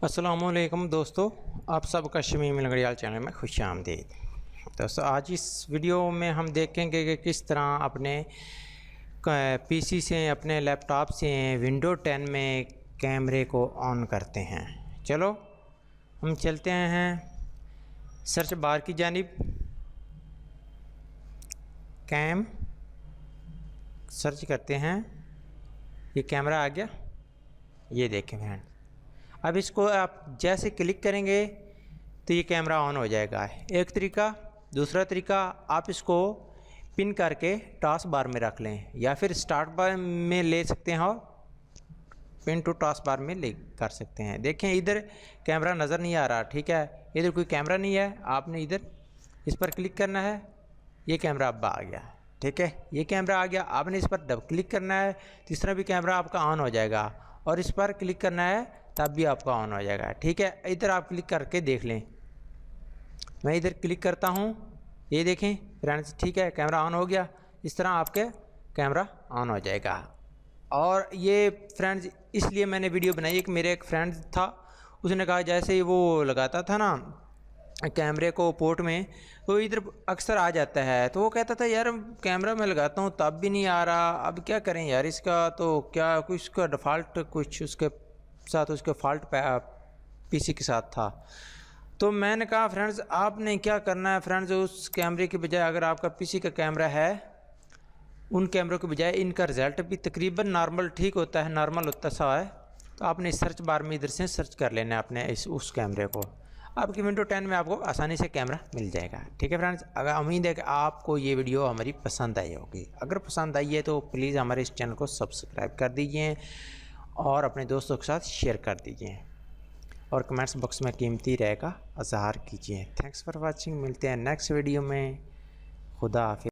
अस्सलामुअलैकुम दोस्तों, आप सबका शमीम लंगड़ियाल चैनल में खुश आमदीद। दोस्तों, आज इस वीडियो में हम देखेंगे कि किस तरह अपने पीसी से, अपने लैपटॉप से विंडो 10 में कैमरे को ऑन करते हैं। चलो हम चलते हैं सर्च बार की जानिब। कैम सर्च करते हैं, ये कैमरा आ गया, ये देखें फ्रेंड। अब इसको आप जैसे क्लिक करेंगे तो ये कैमरा ऑन हो जाएगा। एक तरीका। दूसरा तरीका, आप इसको पिन करके टास्क बार में रख लें या फिर स्टार्ट बार में ले सकते हैं और पिन टू टास्क बार में ले कर सकते हैं। देखें इधर कैमरा नज़र नहीं आ रहा, ठीक है, इधर कोई कैमरा नहीं है। आपने इधर इस पर क्लिक करना है, ये कैमरा अब आ गया, ठीक है, ये कैमरा आ गया। आपने इस पर डबल क्लिक करना है, तीसरा भी कैमरा आपका ऑन हो जाएगा और इस पर क्लिक करना है तब भी आपका ऑन हो जाएगा, ठीक है। इधर आप क्लिक करके देख लें। मैं इधर क्लिक करता हूँ, ये देखें फ्रेंड्स, ठीक है, कैमरा ऑन हो गया। इस तरह आपके कैमरा ऑन हो जाएगा। और ये फ्रेंड्स इसलिए मैंने वीडियो बनाई, कि मेरे एक फ्रेंड था, उसने कहा जैसे ही वो लगाता था ना कैमरे को पोर्ट में, तो इधर अक्सर आ जाता है, तो वो कहता था यार कैमरा मैं लगाता हूँ तब भी नहीं आ रहा, अब क्या करें यार इसका। तो क्या कुछ उसका डिफ़ॉल्ट कुछ उसके साथ उसके फॉल्ट पीसी के साथ था। तो मैंने कहा फ्रेंड्स आपने क्या करना है फ्रेंड्स, उस कैमरे के बजाय अगर आपका पीसी का कैमरा है, उन कैमरों के बजाय इनका रिज़ल्ट भी तकरीबन नॉर्मल ठीक होता है, नॉर्मल होता सा है। तो आपने सर्च बार में इधर से सर्च कर लेना है अपने उस कैमरे को। आपकी विंडो 10 में आपको आसानी से कैमरा मिल जाएगा, ठीक है फ्रेंड्स। अगर उम्मीद है कि आपको ये वीडियो हमारी पसंद आई होगी। अगर पसंद आई है तो प्लीज़ हमारे इस चैनल को सब्सक्राइब कर दीजिए और अपने दोस्तों के साथ शेयर कर दीजिए और कमेंट्स बॉक्स में कीमती राय का इज़हार कीजिए। Thanks for watching. मिलते हैं नेक्स्ट वीडियो में। खुदा हाफिज़।